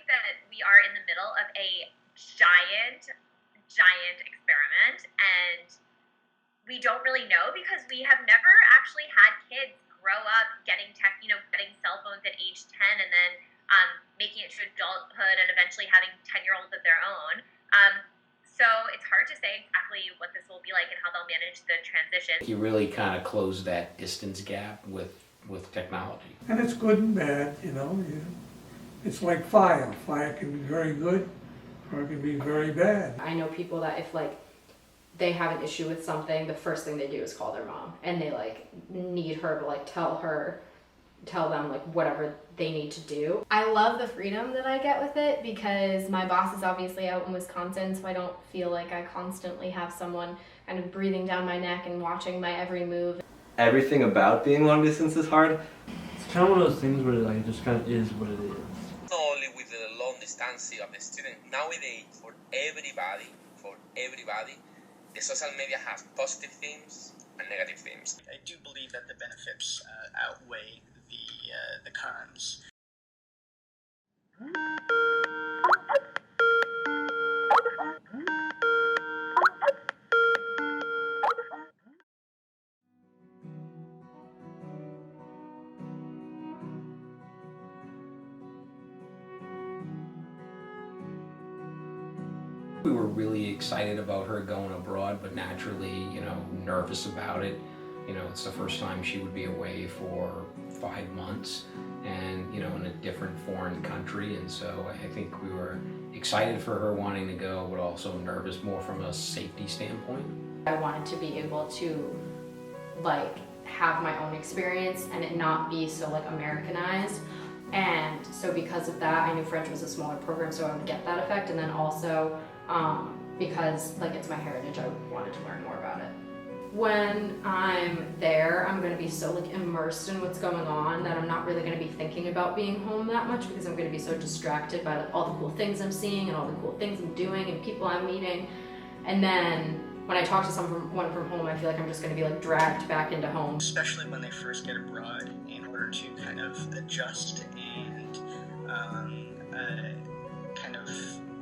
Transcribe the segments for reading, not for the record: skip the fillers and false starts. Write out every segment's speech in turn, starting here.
that we are in the middle of a giant experiment, and we don't really know because we have never actually had kids grow up getting getting cell phones at age 10 and then making it to adulthood and eventually having 10-year-olds of their own. So it's hard to say exactly what this will be like and how they'll manage the transition. You really kind of close that distance gap with technology. And it's good and bad, you know. It's like fire. Fire can be very good or it can be very bad. I know people that if they have an issue with something, the first thing they do is call their mom, and they need her to tell them whatever they need to do. I love the freedom that I get with it because my boss is obviously out in Wisconsin, so I don't feel like I constantly have someone kind of breathing down my neck and watching my every move. Everything about being long distance is hard. It's kind of one of those things where it just kind of is what it is. Not only with the long distance of the student, nowadays for everybody, the social media has positive themes and negative themes. I do believe that the benefits outweigh the cons. We were really excited about her going abroad, but naturally, nervous about it. It's the first time she would be away for 5 months and, in a different foreign country. And so I think we were excited for her wanting to go, but also nervous more from a safety standpoint. I wanted to be able to have my own experience and it not be so Americanized. And so because of that, I knew French was a smaller program, so I would get that effect. And then also because it's my heritage, I wanted to learn more about it. When I'm there, I'm going to be so immersed in what's going on that I'm not really going to be thinking about being home that much because I'm going to be so distracted by all the cool things I'm seeing and all the cool things I'm doing and people I'm meeting. And then when I talk to someone from home, I feel like I'm just going to be dragged back into home. Especially when they first get abroad, in order to kind of adjust and kind of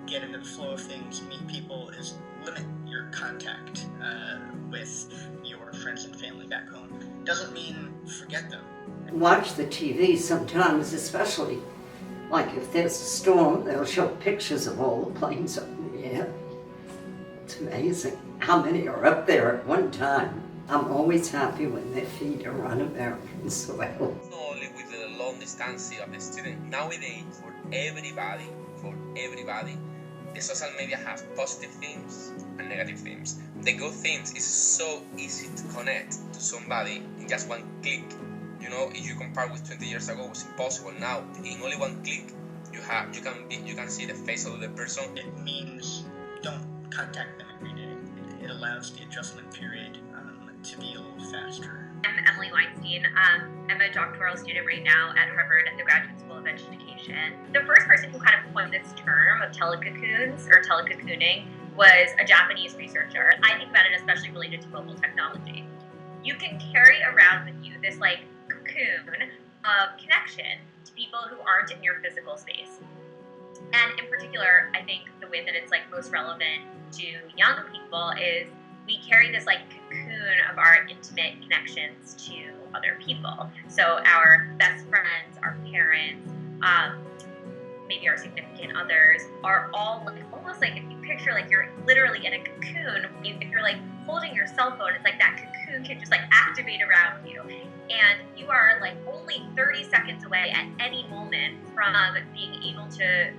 get into the flow of things, meet people, is limit your contact with your friends and family back home. Doesn't mean forget them. Watch the TV sometimes, especially if there's a storm, they'll show pictures of all the planes up in the air. It's amazing how many are up there at one time. I'm always happy when their feet are on American soil. Not only with the long distance of the student, nowadays for everybody, the social media has positive themes and negative themes. The good things is so easy to connect to somebody in just one click. If you compare with 20 years ago, it was impossible. Now, in only one click, you can see the face of the person. It means don't contact them every day. It allows the adjustment period to be a little faster. I'm Emily Weinstein. I'm a doctoral student right now at Harvard at the Graduate School of Education. The first person who kind of coined this term of telecocoons or telecocooning was a Japanese researcher. I think about it especially related to mobile technology. You can carry around with you this cocoon of connection to people who aren't in your physical space. And in particular, I think the way that it's most relevant to young people is we carry this cocoon of our intimate connections to other people. So our best friends, our parents, maybe our significant others are all almost if you picture you're literally in a cocoon. If you're holding your cell phone, it's that cocoon can just activate around you, and you are only 30 seconds away at any moment from being able to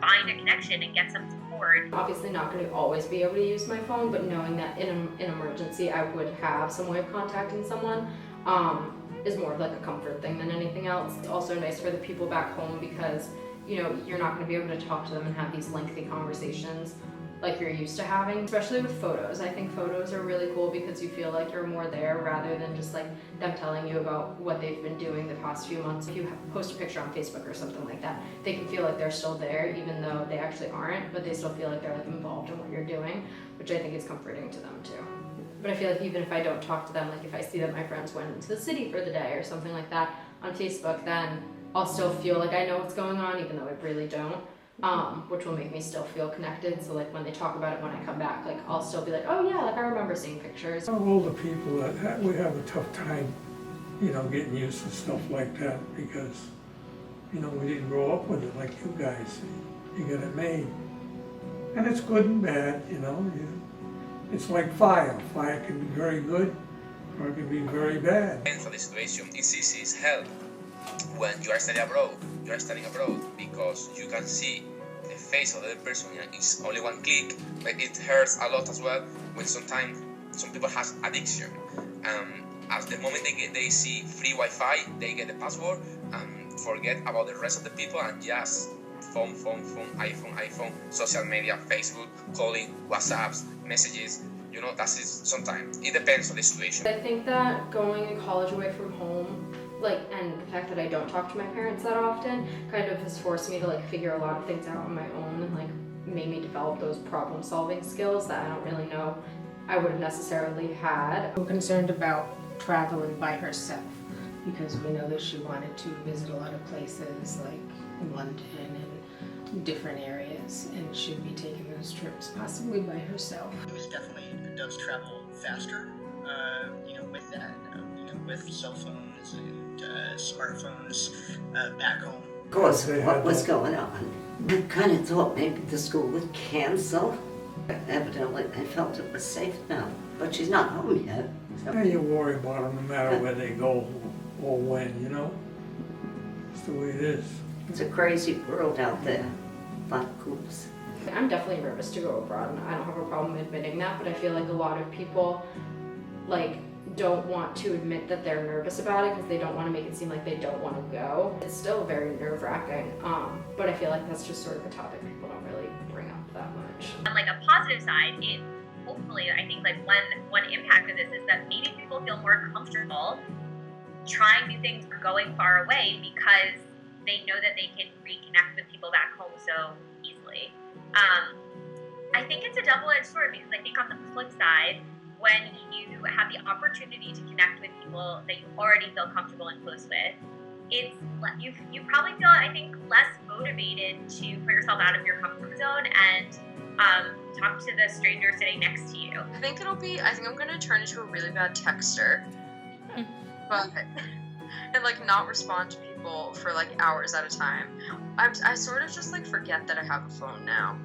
find a connection and get some support. Obviously not going to always be able to use my phone, but knowing that in an emergency I would have some way of contacting someone is more of a comfort thing than anything else. It's also nice for the people back home because you're not going to be able to talk to them and have these lengthy conversations like you're used to having, especially with photos. I think photos are really cool because you feel like you're more there rather than just them telling you about what they've been doing the past few months. If you post a picture on Facebook or something like that, they can feel like they're still there even though they actually aren't, but they still feel like they're involved in what you're doing, which I think is comforting to them too. But I feel even if I don't talk to them, if I see that my friends went into the city for the day or something like that on Facebook, then I'll still feel I know what's going on even though I really don't. which will make me still feel connected. So like when they talk about it when I come back, like I'll still be like, oh yeah, like I remember seeing pictures. Our older people, we have a tough time, getting used to stuff like that because, we didn't grow up with it like you guys. You get it made. And it's good and bad, It's like fire. Fire can be very good or it can be very bad. And for the situation, it's easy as hell when you are studying abroad. You are studying abroad because you can see the face of the other person in only one click. But it hurts a lot as well when sometimes some people have addiction. At the moment they see free Wi-Fi, they get the password and forget about the rest of the people and just phone, iPhone, social media, Facebook, calling, WhatsApps, messages. That's it sometimes. It depends on the situation. I think that going to college away from home, and the fact that I don't talk to my parents that often, kind of has forced me to figure a lot of things out on my own and made me develop those problem-solving skills that I don't really know I would have necessarily had. I'm concerned about traveling by herself because we know that she wanted to visit a lot of places like London and different areas, and she'd be taking those trips possibly by herself. It definitely does travel faster, with that, with cell phones and smartphones back home. Of course, what was going on? I kind of thought maybe the school would cancel. Evidently, they felt it was safe now, but she's not home yet. So. And you worry about them no matter where they go or when, It's the way it is. It's a crazy world out there. A lot of coops. I'm definitely nervous to go abroad, and I don't have a problem admitting that, but I feel like a lot of people don't want to admit that they're nervous about it because they don't want to make it seem like they don't want to go. It's still very nerve-wracking, but I feel like that's just sort of a topic people don't really bring up that much. On a positive side, it hopefully, I think one impact of this is that maybe people feel more comfortable trying new things or going far away because they know that they can reconnect with people back home so easily. I think it's a double-edged sword because I think on the flip side, when you have the opportunity to connect with people that you already feel comfortable and close with, you probably feel, I think, less motivated to put yourself out of your comfort zone and talk to the stranger sitting next to you. I think I'm gonna turn into a really bad texter, but and not respond to people for hours at a time. I sort of just forget that I have a phone now.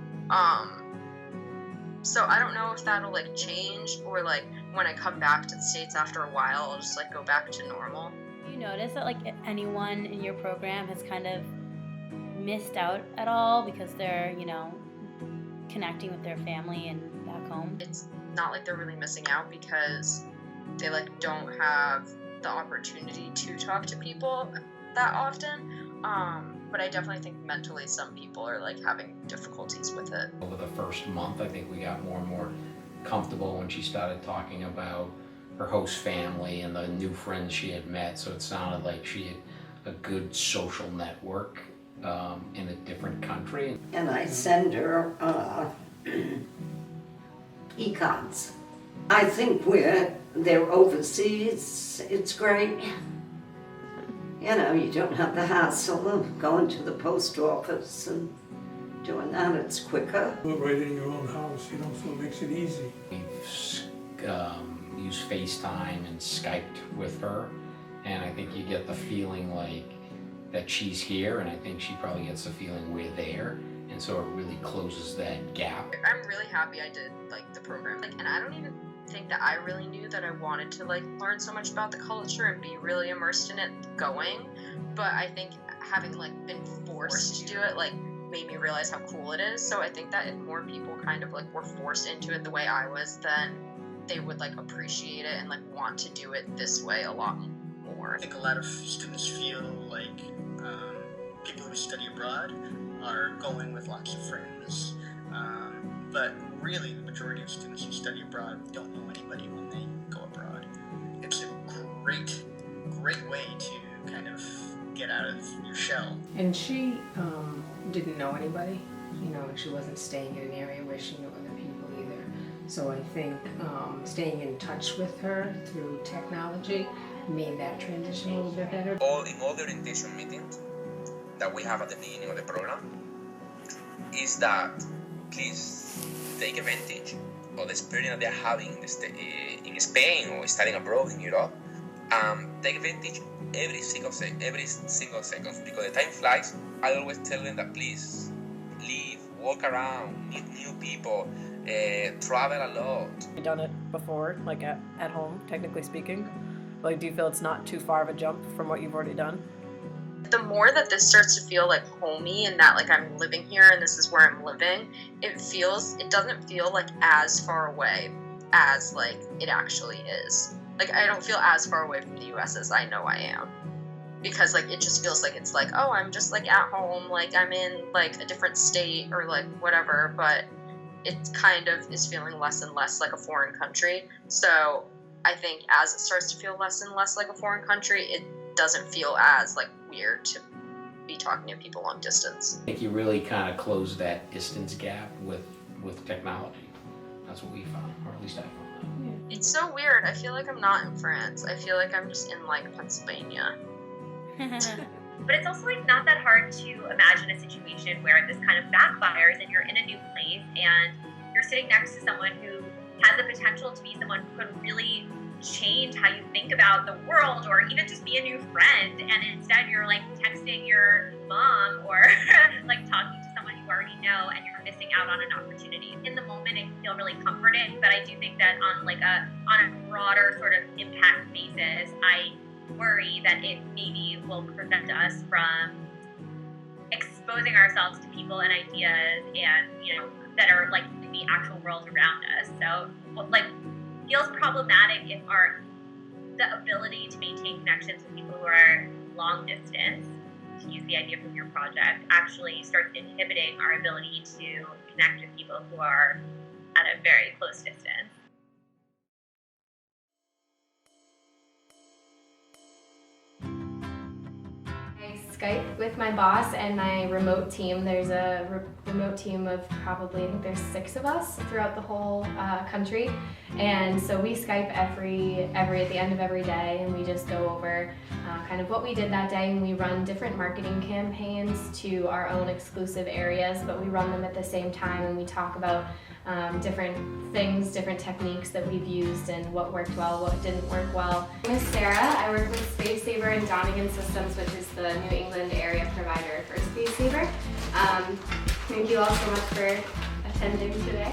So I don't know if that'll change or when I come back to the States after a while, I'll just go back to normal. You notice that anyone in your program has kind of missed out at all because they're, connecting with their family and back home? It's not like they're really missing out because they don't have the opportunity to talk to people that often. But I definitely think mentally some people are having difficulties with it. Over the first month, I think we got more and more comfortable when she started talking about her host family and the new friends she had met. So it sounded like she had a good social network in a different country. And I send her econs. I think they're overseas, it's great. You don't have the hassle of going to the post office and doing that. It's quicker. Do it right in your own house, so it makes it easy. We've used FaceTime and Skyped with her, and I think you get the feeling that she's here, and I think she probably gets the feeling we're there, and so it really closes that gap. I'm really happy I did the program, and I don't even think that I really knew that I wanted to learn so much about the culture and be really immersed in it going, but I think having been forced to do it made me realize how cool it is. So I think that if more people kind of were forced into it the way I was, then they would appreciate it and want to do it this way a lot more. I think a lot of students feel people who study abroad are going with lots of friends, but really the majority of students who study abroad don't know anybody when they go abroad. It's a great way to kind of get out of your shell. And she didn't know anybody, and she wasn't staying in an area where she knew other people either. So I think staying in touch with her through technology made that transition a little bit better. In all the orientation meetings that we have at the beginning of the program, is that please take advantage of the experience that they're having in Spain or studying abroad in Europe. Take advantage every single second because the time flies. I always tell them that please leave, walk around, meet new people, travel a lot. You've done it before, like at home, technically speaking. Like, do you feel it's not too far of a jump from what you've already done? The more that this starts to feel like homey and that like I'm living here and this is where I'm living, it doesn't feel like as far away as like it actually is. Like, I don't feel as far away from the US as I know I am. Because like it just feels like it's like, oh, I'm just like at home, like I'm in like a different state or like whatever, but it kind of is feeling less and less like a foreign country. So I think as it starts to feel less and less like a foreign country, it doesn't feel as like weird to be talking to people long distance. I think you really kind of close that distance gap with technology. That's what we found, or at least I found. It's so weird. I feel like I'm not in France. I feel like I'm just in like Pennsylvania. But it's also like not that hard to imagine a situation where this kind of backfires and you're in a new place and you're sitting next to someone who has the potential to be someone who could really change how you think about the world or even just be a new friend, and instead you're like texting your mom or like talking to someone you already know and you're missing out on an opportunity. In the moment it can feel really comforting, but I do think that on a broader sort of impact basis, I worry that it maybe will prevent us from exposing ourselves to people and ideas and that are like in the actual world around us. So like feels problematic if the ability to maintain connections with people who are long distance, to use the idea from your project, actually starts inhibiting our ability to connect with people who are at a very close distance. Skype with my boss and my remote team. There's a remote team of probably, I think there's 6 of us throughout the whole country. And so we Skype every at the end of every day, and we just go over kind of what we did that day, and we run different marketing campaigns to our own exclusive areas, but we run them at the same time, and we talk about different things, different techniques that we've used and what worked well, what didn't work well. My name is Sarah. I work with Space Saver and Donegan Systems, which is the New England area provider for Space Saver. Thank you all so much for attending today.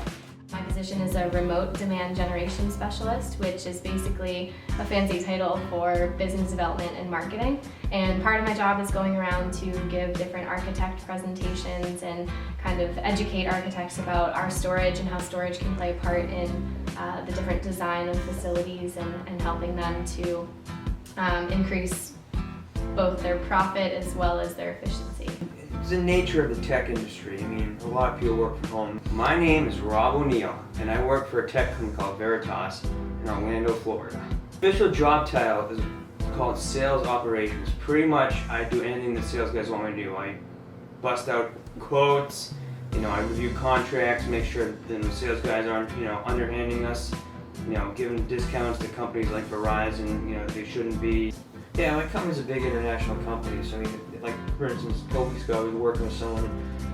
My position is a remote demand generation specialist, which is basically a fancy title for business development and marketing. And part of my job is going around to give different architect presentations and kind of educate architects about our storage and how storage can play a part in the different design of facilities and helping them to increase both their profit as well as their efficiency. It's the nature of the tech industry. I mean, a lot of people work from home. My name is Rob O'Neill, and I work for a tech company called Veritas in Orlando, Florida. Official job title is called Sales Operations. Pretty much, I do anything the sales guys want me to do. I bust out quotes, I review contracts, make sure that the sales guys aren't, underhanding us, giving discounts to companies like Verizon, they shouldn't be. Yeah, my company's a big international company, so I mean, like for instance, a couple weeks ago, we were working with someone,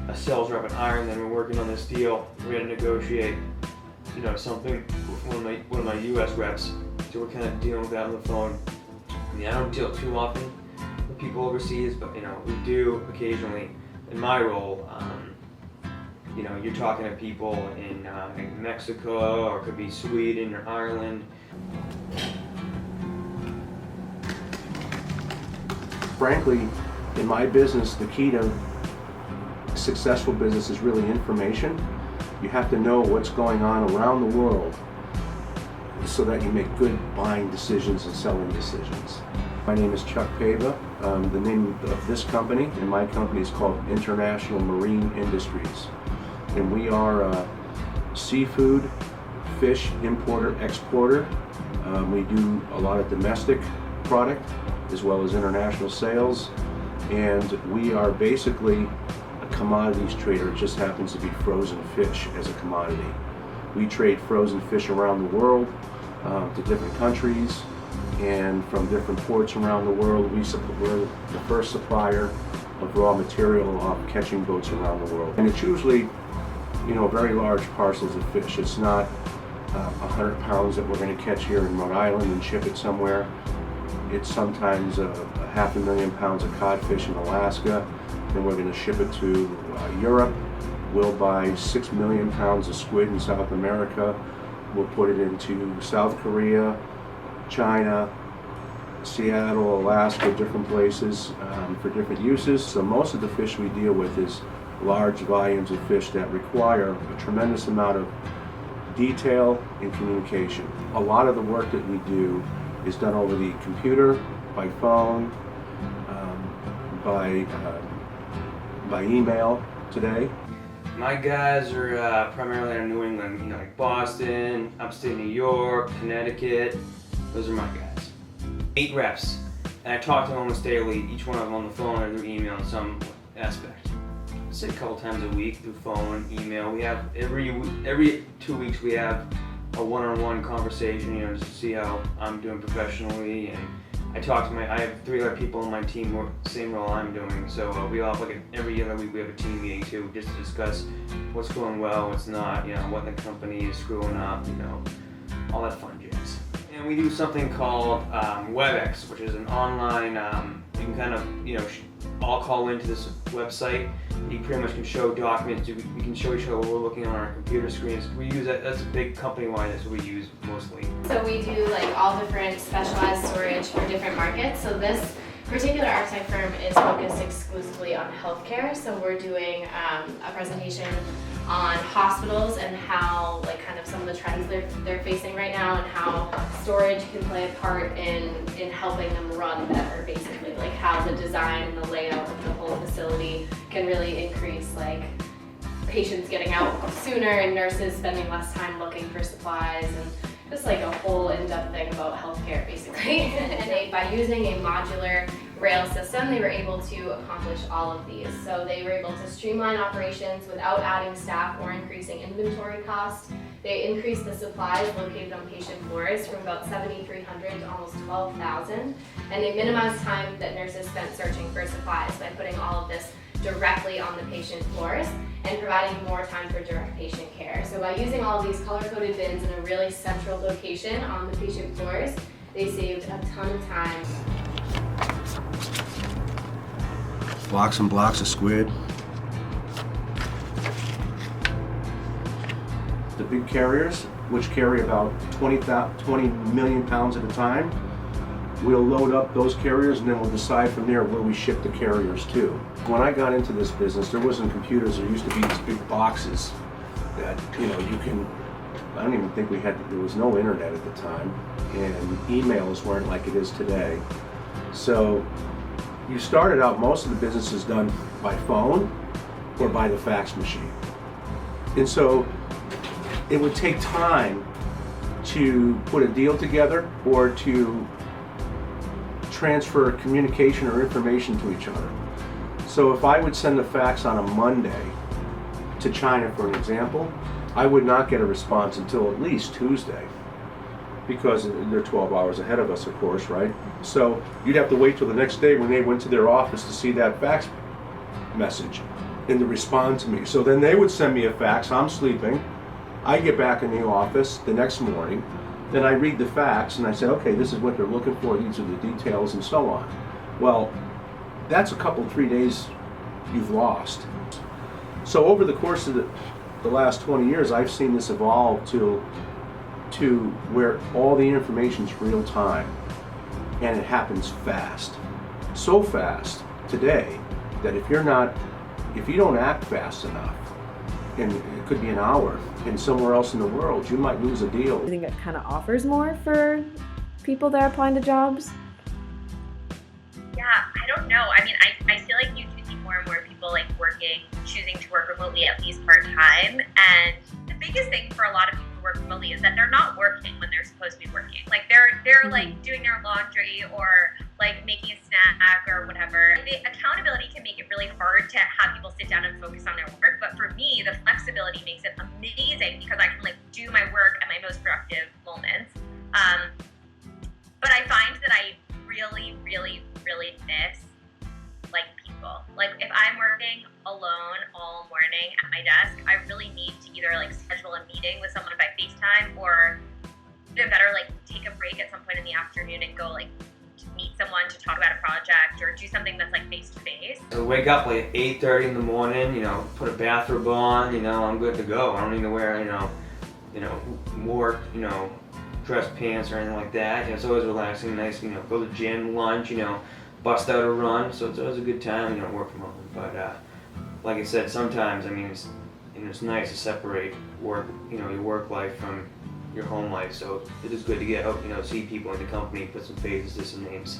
a sales rep in Ireland. We're working on this deal. We had to negotiate, something with one of my U.S. reps. So we're kind of dealing with that on the phone. I mean, I don't deal too often with people overseas, but we do occasionally. In my role, you're talking to people in Mexico, or it could be Sweden or Ireland. Frankly, in my business, the key to successful business is really information. You have to know what's going on around the world so that you make good buying decisions and selling decisions. My name is Chuck Pava. The name of this company and my company is called International Marine Industries. And we are a seafood, fish importer, exporter. We do a lot of domestic product as well as international sales, and we are basically a commodities trader. It just happens to be frozen fish as a commodity. We trade frozen fish around the world to different countries and from different ports around the world. We're the first supplier of raw material off catching boats around the world. And it's usually, very large parcels of fish. It's not 100 pounds that we're going to catch here in Rhode Island and ship it somewhere. It's sometimes 500,000 pounds of codfish in Alaska, and we're going to ship it to Europe. We'll buy 6 million pounds of squid in South America. We'll put it into South Korea, China, Seattle, Alaska, different places for different uses. So most of the fish we deal with is large volumes of fish that require a tremendous amount of detail and communication. A lot of the work that we do is done over the computer, by phone, by email today. My guys are primarily in New England, like Boston, upstate New York, Connecticut. Those are my guys. 8 reps, and I talk to them almost daily, each one of them on the phone or through email in some aspect. I'd say a couple times a week through phone, email. We have every 2 weeks we have a one-on-one conversation, just to see how I'm doing professionally. And I have 3 other people on my team who are the same role I'm doing. So we all every other week we have a team meeting too, just to discuss what's going well, what's not, what the company is screwing up, all that fun jazz. And we do something called WebEx, which is an online, you can kind of, all call into this website. You pretty much can show documents, we can show each other what we're looking on our computer screens. We use that's a big company-wide, that's what we use mostly. So we do all different specialized storage for different markets. So this particular archetype firm is focused exclusively on healthcare. So we're doing a presentation on hospitals and how kind of some of the trends they're facing right now, and how storage can play a part in helping them run better, basically, how the design and the layout of the whole facility can really increase patients getting out sooner and nurses spending less time looking for supplies, and just a whole in-depth thing about healthcare, basically. And by using a modular rail system, they were able to accomplish all of these. So they were able to streamline operations without adding staff or increasing inventory costs. They increased the supplies located on patient floors from about 7,300 to almost 12,000. And they minimized time that nurses spent searching for supplies by putting all of this directly on the patient floors and providing more time for direct patient care. So by using all of these color-coded bins in a really central location on the patient floors, they saved a ton of time. Blocks and blocks of squid. The big carriers, which carry about 20 million pounds at a time, we'll load up those carriers and then we'll decide from there where we ship the carriers to. When I got into this business, there wasn't computers. There used to be these big boxes that, you can, I don't even think there was no internet at the time, and emails weren't like it is today. So you started out, most of the business is done by phone or by the fax machine. And so it would take time to put a deal together or to transfer communication or information to each other. So if I would send a fax on a Monday to China, for an example, I would not get a response until at least Tuesday, because they're 12 hours ahead of us, of course, right? So you'd have to wait till the next day when they went to their office to see that fax message and to respond to me. So then they would send me a fax, I'm sleeping, I get back in the office the next morning, then I read the fax and I say, okay, this is what they're looking for, these are the details and so on. Well, that's a couple, 3 days you've lost. So over the course of the last 20 years, I've seen this evolve to where all the information's real time and it happens fast. So fast today that if you don't act fast enough, and it could be an hour, and somewhere else in the world, you might lose a deal. I think it kind of offers more for people that are applying to jobs. Yeah, I don't know. I mean, I feel like you can see more and more people choosing to work remotely at least part-time. And the biggest thing for a lot of people who work remotely is that they're not working when they're supposed to be working. They're doing their laundry or making a snack or whatever. The accountability can make it really hard to have people sit down and focus on their work. But for me, the flexibility makes it amazing because I can do my work at my most productive moments. But I find that I really, really, really miss people. Like if I'm working alone all morning at my desk, I really need to either like schedule a meeting with someone by FaceTime, or even better, like take a break at some point in the afternoon and go like to meet someone to talk about a project or do something that's like face to face. I wake up like 8:30 in the morning, put a bathrobe on, I'm good to go. I don't need to wear, more, dress pants or anything like that. It's always relaxing, nice, go to the gym, lunch, bust out a run. So it's always a good time, work from home. But like I said, sometimes, it's nice to separate work, your work life from your home life. So it is good to get out, see people in the company, put some faces to some names.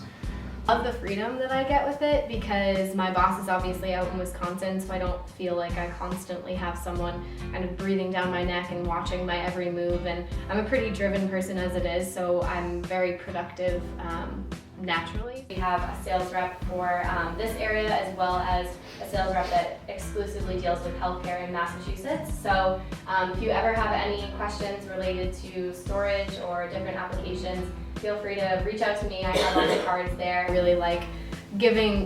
Love the freedom that I get with it because my boss is obviously out in Wisconsin, so I don't feel like I constantly have someone kind of breathing down my neck and watching my every move. And I'm a pretty driven person as it is, so I'm very productive naturally. We have a sales rep for this area as well as a sales rep that exclusively deals with healthcare in Massachusetts. So if you ever have any questions related to storage or different applications, feel free to reach out to me. I have all the cards there. I really like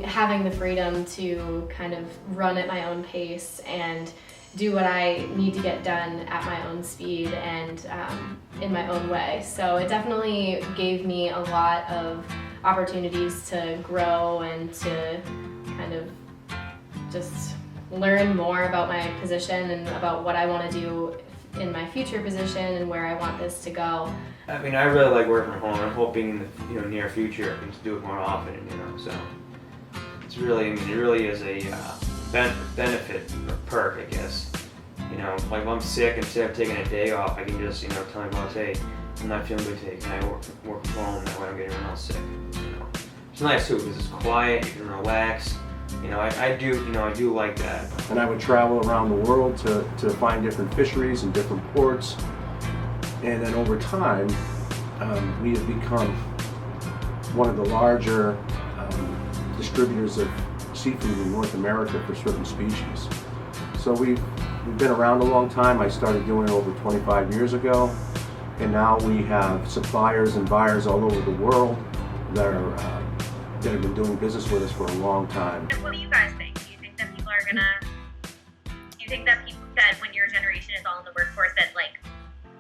having the freedom to kind of run at my own pace and do what I need to get done at my own speed and in my own way. So it definitely gave me a lot of opportunities to grow and to kind of just learn more about my position and about what I want to do in my future position and where I want this to go. I really like working from home. I'm hoping in the near future I can do it more often, so it's really, it really is a benefit or perk, I guess. Like if I'm sick, instead of taking a day off, I can just, tell my boss, hey, I'm not feeling good today, can I work from home? That way I don't get everyone else sick. It's nice too because it's quiet, you can relax. I do like that. And I would travel around the world to find different fisheries and different ports. And then over time, we have become one of the larger distributors of seafood in North America for certain species. So we've been around a long time. I started doing it over 25 years ago. And now we have suppliers and buyers all over the world that have been doing business with us for a long time. What do you guys think? Do you think that people are gonna? Do you think that people that when your generation is all in the workforce that like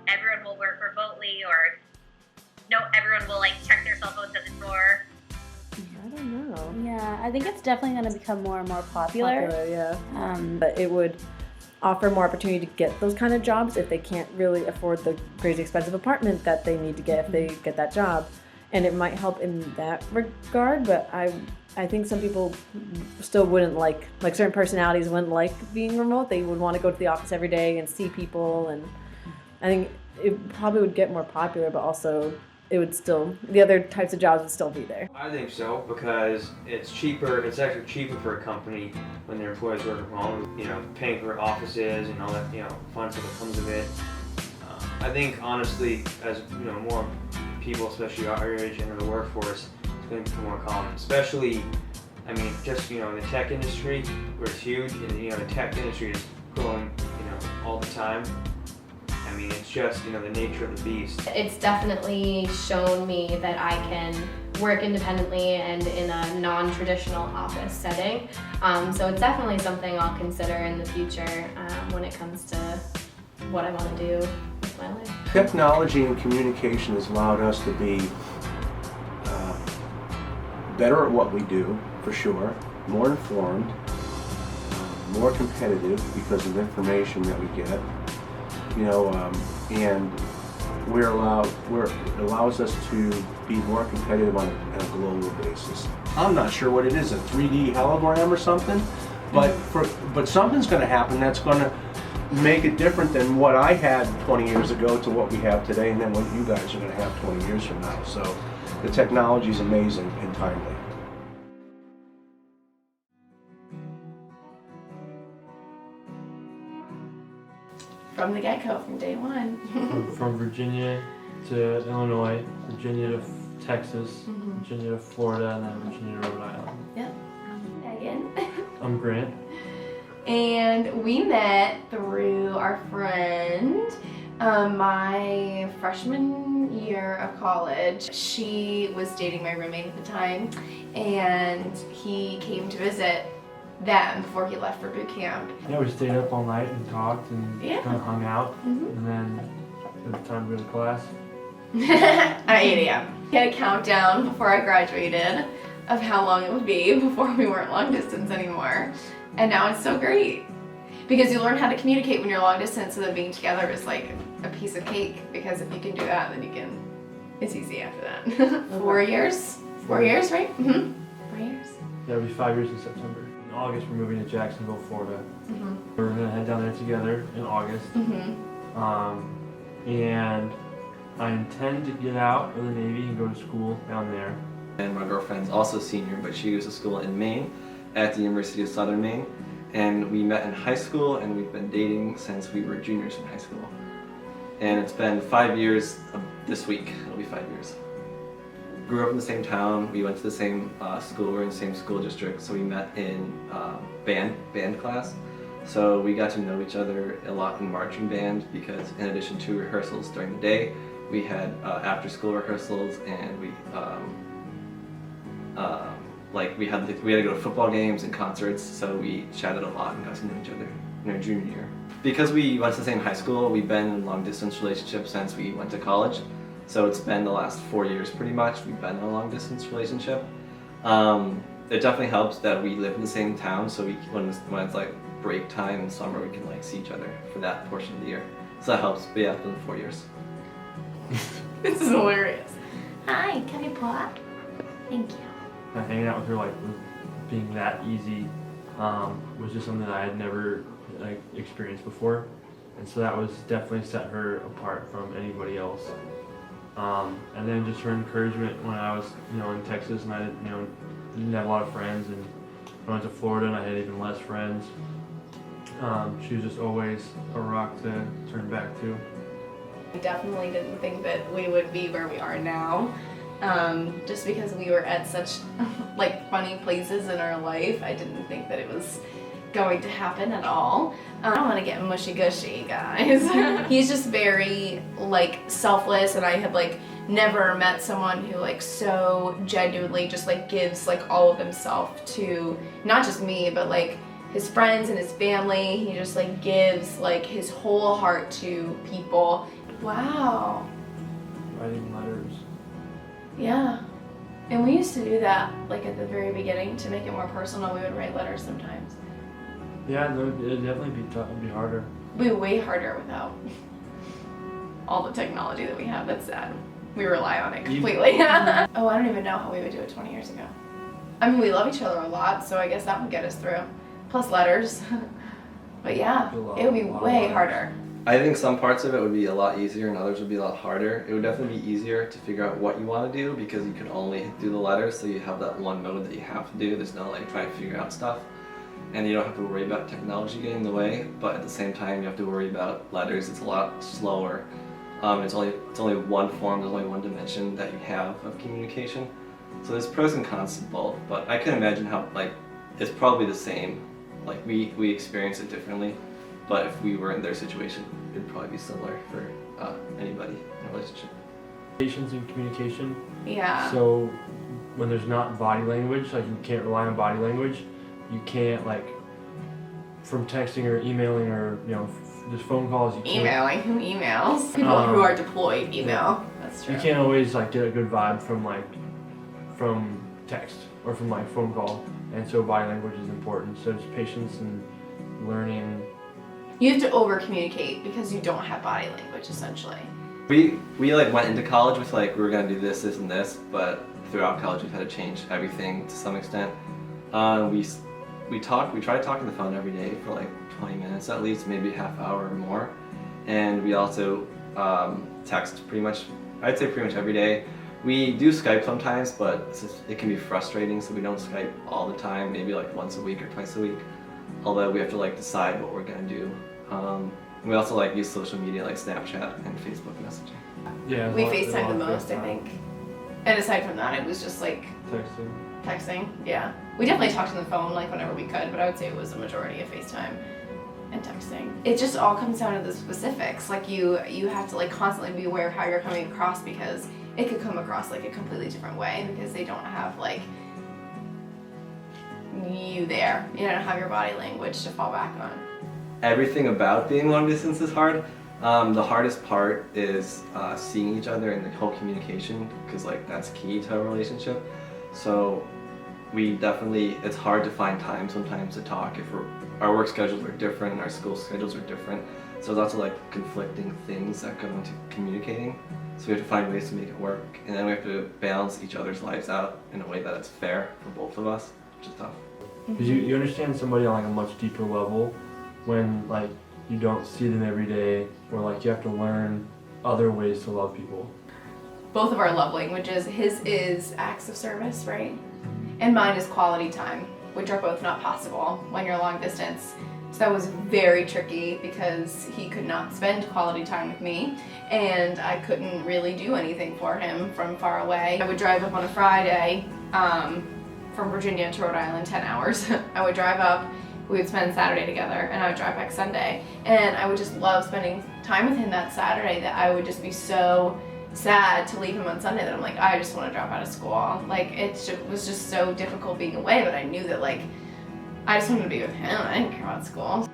everyone will work remotely, or no, everyone will like check their cell phones at the door? I don't know. Yeah, I think it's definitely going to become more and more popular. Yeah. But it would offer more opportunity to get those kind of jobs if they can't really afford the crazy expensive apartment that they need to get if they get that job. And it might help in that regard, but I think some people still wouldn't like certain personalities wouldn't like being remote. They would want to go to the office every day and see people, and I think it probably would get more popular, but also it would still, the other types of jobs would still be there. I think so because it's cheaper. It's actually cheaper for a company when their employees work from home. Paying for offices and all that, fun stuff that comes of it. I think honestly, as more people, especially our age, enter the workforce, it's going to become more common. Especially, just in the tech industry, where it's huge, and the tech industry is growing, all the time. It's just, the nature of the beast. It's definitely shown me that I can work independently and in a non-traditional office setting. So it's definitely something I'll consider in the future when it comes to what I want to do with my life. Technology and communication has allowed us to be better at what we do, for sure, more informed, more competitive because of information that we get. And it allows us to be more competitive on a global basis. I'm not sure what it is, a 3D hologram or something, but something's going to happen that's going to make it different than what I had 20 years ago to what we have today, and then what you guys are going to have 20 years from now. So the technology is amazing and timely. From the get-go, from day one. From Virginia to Illinois, Virginia to Texas, Virginia to Florida, and then Virginia to Rhode Island. Yep. Megan. I'm Grant. And we met through our friend my freshman year of college. She was dating my roommate at the time, and he came to visit them before he left for boot camp. Yeah, we stayed up all night and talked and Yeah. kind of hung out, Mhm. and then it was time to go to class. At 8 a.m. He had a countdown before I graduated of how long it would be before we weren't long distance anymore. And now it's so great. Because you learn how to communicate when you're long distance, so that being together is like a piece of cake. Because if you can do that, then you can, it's easy after that. 4 years? 4 years, right? Mm-hmm. 4 years. Yeah, it'll be 5 years in September. In August, we're moving to Jacksonville, Florida. Mhm. We're gonna head down there together in August. Mm-hmm. And I intend to get out of the Navy and go to school down there. And my girlfriend's also a senior, but she goes to school in Maine at the University of Southern Maine. And we met in high school, and we've been dating since we were juniors in high school. And it's been 5 years this week. It'll be 5 years. Grew up in the same town. We went to the same school. We're in the same school district, so we met in band class. So we got to know each other a lot in marching band because in addition to rehearsals during the day, we had after-school rehearsals, and we had to go to football games and concerts. So we chatted a lot and got to know each other in our junior year. Because we went to the same high school, we've been in a long-distance relationship since we went to college. So it's been the last 4 years pretty much. We've been in a long-distance relationship. It definitely helps that we live in the same town, so when it's like break time in summer, we can like see each other for that portion of the year. So that helps. But yeah, it's been 4 years. This is hilarious. Hi, can I pull Thank you. Hanging out with her, like being that easy, was just something that I had never like experienced before, and so that was definitely set her apart from anybody else. And then just her encouragement when I was, in Texas, and I didn't have a lot of friends, and when I went to Florida and I had even less friends. She was just always a rock to turn back to. I definitely didn't think that we would be where we are now. Just because we were at such like funny places in our life, I didn't think that it was going to happen at all. I don't want to get mushy gushy, guys. He's just very like selfless, and I had like never met someone who like so genuinely just like gives like all of himself to not just me, but like his friends and his family. He just like gives like his whole heart to people. Wow. Writing letters. Yeah. And we used to do that like at the very beginning to make it more personal. We would write letters sometimes. Yeah, no, it'd definitely be tough. It'd be harder. It'd be way harder without all the technology that we have. That's sad. We rely on it completely. Oh, I don't even know how we would do it 20 years ago. I mean, we love each other a lot, so I guess that would get us through. Plus letters. But yeah, it would be way harder. I think some parts of it would be a lot easier and others would be a lot harder. It would definitely be easier to figure out what you want to do because you can only do the letters, so you have that one mode that you have to do. There's no like trying to figure out stuff. And you don't have to worry about technology getting in the way, but at the same time you have to worry about letters. It's a lot slower. It's only one form, there's only one dimension that you have of communication. So there's pros and cons to both, but I can imagine how like it's probably the same. Like we experience it differently, but if we were in their situation, it'd probably be similar for anybody in a relationship. Patience and communication. Yeah. So when there's not body language, like you can't rely on body language, you can't like from texting or emailing or just phone calls. You can't. Emailing? Who emails? People who are deployed email. That's true. You can't always like get a good vibe from text or from like phone call, and so body language is important. So it's patience and learning. You have to over communicate because you don't have body language essentially. We like went into college with like we were gonna do this, this, and this, but throughout college we've had to change everything to some extent. We try to talk on the phone every day for like 20 minutes at least, maybe a half hour or more, and we also text I'd say pretty much every day. We do Skype sometimes, but it can be frustrating, so we don't Skype all the time, maybe like once a week or twice a week, although we have to like decide what we're gonna do. We also like use social media like Snapchat and Facebook messaging. Yeah, we FaceTime the most, I think. And aside from that, it was just like texting. Yeah. We definitely talked on the phone like whenever we could, but I would say it was a majority of FaceTime and texting. It just all comes down to the specifics. Like you have to like constantly be aware of how you're coming across because it could come across like a completely different way because they don't have like you there. You don't have your body language to fall back on. Everything about being long distance is hard. The hardest part is seeing each other and the whole communication, because like that's key to a relationship. So we definitely, it's hard to find time sometimes to talk if our work schedules are different and our school schedules are different. So there's lots of like conflicting things that go into communicating. So we have to find ways to make it work, and then we have to balance each other's lives out in a way that it's fair for both of us, which is tough. Because you understand somebody on like a much deeper level when like you don't see them every day, or like you have to learn other ways to love people. Both of our love languages, his is acts of service, right? And mine is quality time, which are both not possible when you're long distance. So that was very tricky because he could not spend quality time with me, and I couldn't really do anything for him from far away. I would drive up on a Friday from Virginia to Rhode Island, 10 hours. I would drive up, we would spend Saturday together, and I would drive back Sunday. And I would just love spending time with him that Saturday that I would just be so sad to leave him on Sunday that I'm like, I just want to drop out of school. Like, was just so difficult being away, but I knew that like, I just wanted to be with him. I didn't care about school.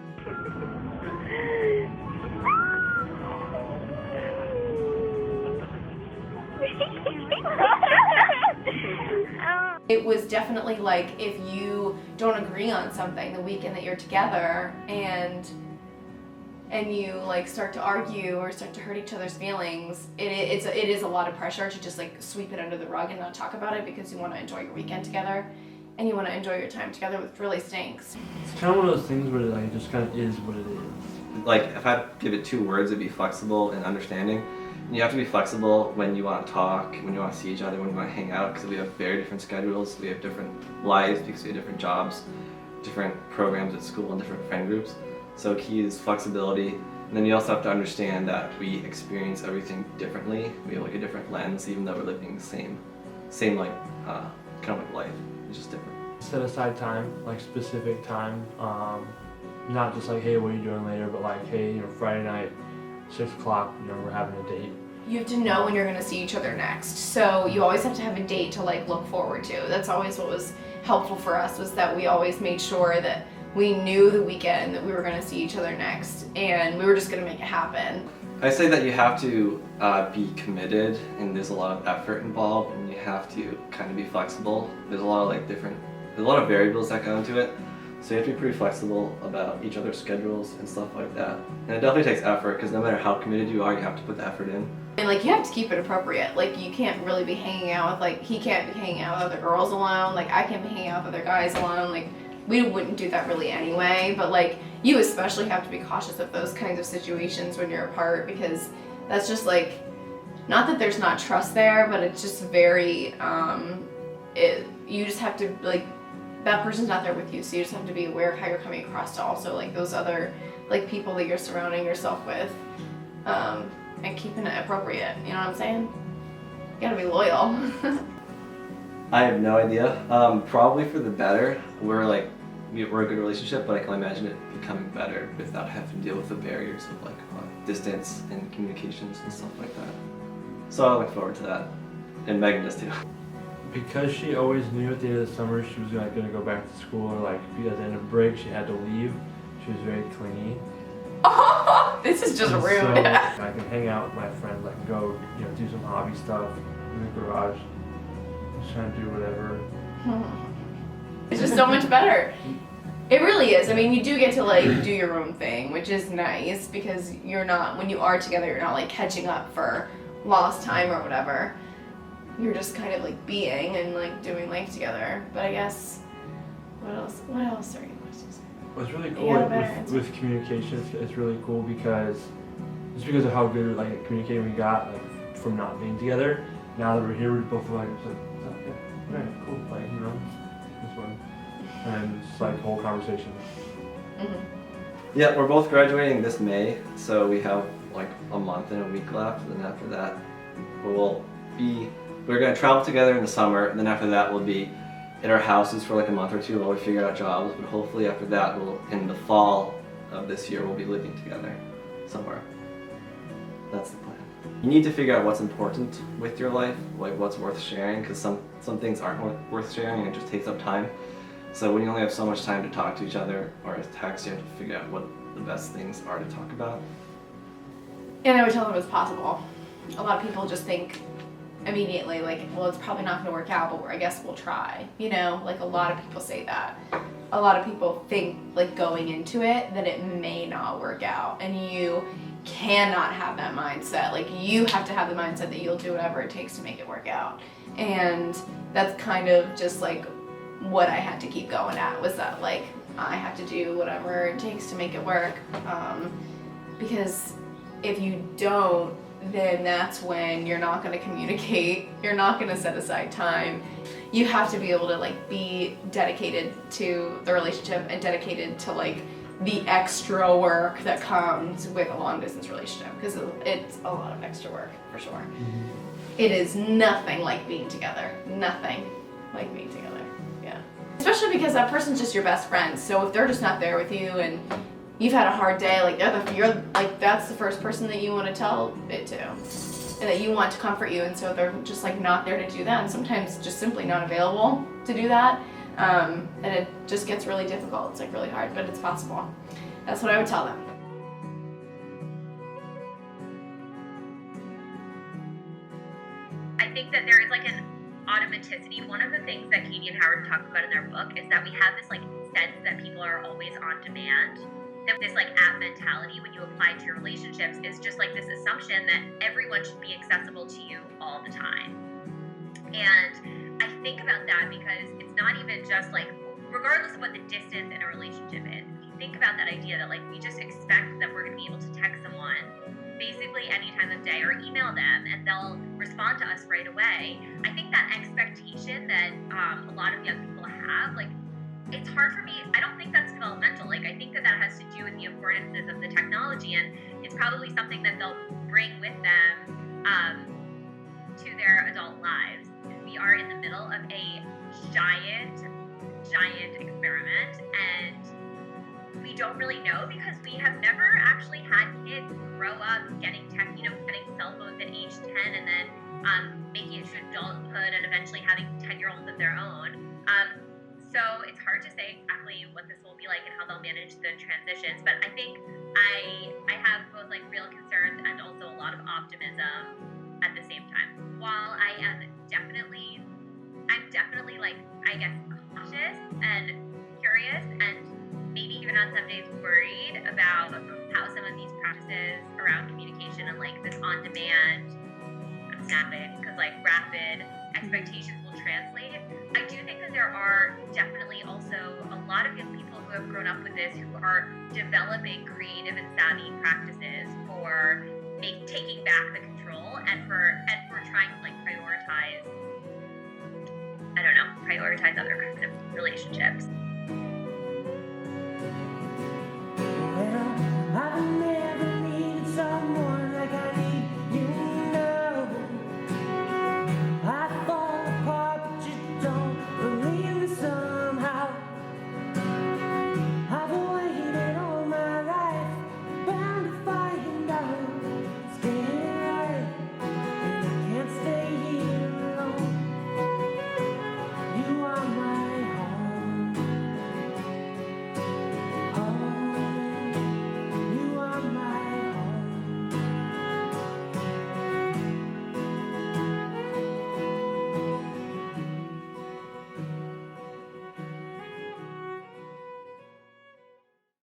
It was definitely like if you don't agree on something the weekend that you're together and you like start to argue or start to hurt each other's feelings, it is a lot of pressure to just like sweep it under the rug and not talk about it because you want to enjoy your weekend together. And you want to enjoy your time together, which really stinks. It's kind of one of those things where it like just kind of is what it is. Like if I had to give it 2 words, it'd be flexible and understanding. And you have to be flexible when you want to talk, when you want to see each other, when you want to hang out, because we have very different schedules, we have different lives because we have different jobs, different programs at school, and different friend groups. So key is flexibility. And then you also have to understand that we experience everything differently. We have like a different lens, even though we're living the same like kind of like life. It's just different. Set aside time, like specific time, not just like, hey, what are you doing later, but like, hey, Friday night, 6 o'clock, we're having a date. You have to know when you're going to see each other next. So you always have to have a date to like look forward to. That's always what was helpful for us, was that we always made sure that we knew the weekend that we were going to see each other next, and we were just going to make it happen. I say that you have to be committed, and there's a lot of effort involved, and you have to kind of be flexible. There's a lot of there's a lot of variables that go into it, so you have to be pretty flexible about each other's schedules and stuff like that. And it definitely takes effort, because no matter how committed you are, you have to put the effort in. And like, you have to keep it appropriate. Like, you can't really be hanging out with, like, he can't be hanging out with other girls alone. Like, I can't be hanging out with other guys alone. Like, we wouldn't do that really anyway, but like, you especially have to be cautious of those kinds of situations when you're apart, because that's just like, not that there's not trust there, but it's just very, you just have to like, that person's not there with you, so you just have to be aware of how you're coming across to also like those other like people that you're surrounding yourself with, and keeping it appropriate, you know what I'm saying? You gotta be loyal. I have no idea. Probably for the better. We're a good relationship, but I can imagine it becoming better without having to deal with the barriers of like distance and communications and stuff like that. So I look forward to that, and Megan does too. Because she always knew at the end of the summer she was going to go back to school, or like at the end of break she had to leave. She was very clingy. Oh, this is just And rude. So I can hang out with my friends. I can go, do some hobby stuff in the garage. Just trying to do whatever. It's just so much better. It really is. I mean, you do get to like do your own thing, which is nice, because you're not, when you are together, you're not like catching up for lost time or whatever. You're just kind of like being and like doing life together. But I guess, what else are you supposed to say? What's really cool with communication, it's really cool because of how good like communicating we got like from not being together. Now that we're here, we both feel like it's like, oh, yeah, cool, like this one, and it's like whole conversation. Mm-hmm. Yeah, we're both graduating this May, so we have like a month and a week left, and then after that, we're gonna travel together in the summer, and then after that we'll be at our houses for like a month or 2 while we figure out jobs, but hopefully after that, in the fall of this year, we'll be living together somewhere. That's the plan. You need to figure out what's important with your life, like what's worth sharing, because some things aren't worth sharing and it just takes up time. So when you only have so much time to talk to each other or text, you have to figure out what the best things are to talk about. And I would tell them it's possible. A lot of people just think immediately, like, well, it's probably not going to work out, but I guess we'll try. You know, like a lot of people say that. A lot of people think, like, going into it, that it may not work out. And you cannot have that mindset. Like, you have to have the mindset that you'll do whatever it takes to make it work out. And that's kind of just like what I had to keep going at, was that, like, I have to do whatever it takes to make it work. Because if you don't, then that's when you're not going to communicate, you're not going to set aside time. You have to be able to, like, be dedicated to the relationship and dedicated to, like, the extra work that comes with a long distance relationship, because it's a lot of extra work, for sure. Mm-hmm. It is nothing like being together. Nothing like being together. Yeah. Especially because that person's just your best friend. So if they're just not there with you and you've had a hard day, like, you're like, that's the first person that you want to tell it to, and that you want to comfort you. And so they're just, like, not there to do that, and sometimes just simply not available to do that. And it just gets really difficult. It's, like, really hard, but it's possible. That's what I would tell them. I think that there is, like, an automaticity. One of the things that Katie and Howard talk about in their book is that we have this, like, sense that people are always on demand. That this, like, app mentality, when you apply to your relationships, is just, like, this assumption that everyone should be accessible to you all the time. And I think about that because it's not even just, like, regardless of what the distance in a relationship is, if you think about that idea that, like, we just expect that we're going to be able to text someone basically any time of day or email them and they'll respond to us right away. I think that expectation that a lot of young people have, like, it's hard for me. I don't think that's developmental. Like, I think that has to do with the affordances of the technology, and it's probably something that they'll bring with them to their adult lives. We are in the middle of a giant experiment, and we don't really know because we have never actually had kids grow up getting getting cell phones at age 10 and then making it to adulthood and eventually having 10-year-olds of their own. So it's hard to say exactly what this will be like and how they'll manage the transitions, but I think I have both, like, real concerns and also a lot of optimism at the same time. While I'm definitely, like, I guess, cautious and curious and maybe even on some days worried about how some of these practices around communication and, like, this on-demand, I'm snapping because, like, rapid expectations will translate. I do think that there are definitely also a lot of young people who have grown up with this who are developing creative and savvy practices for taking back the control and for trying to, like, prioritize other kinds of relationships.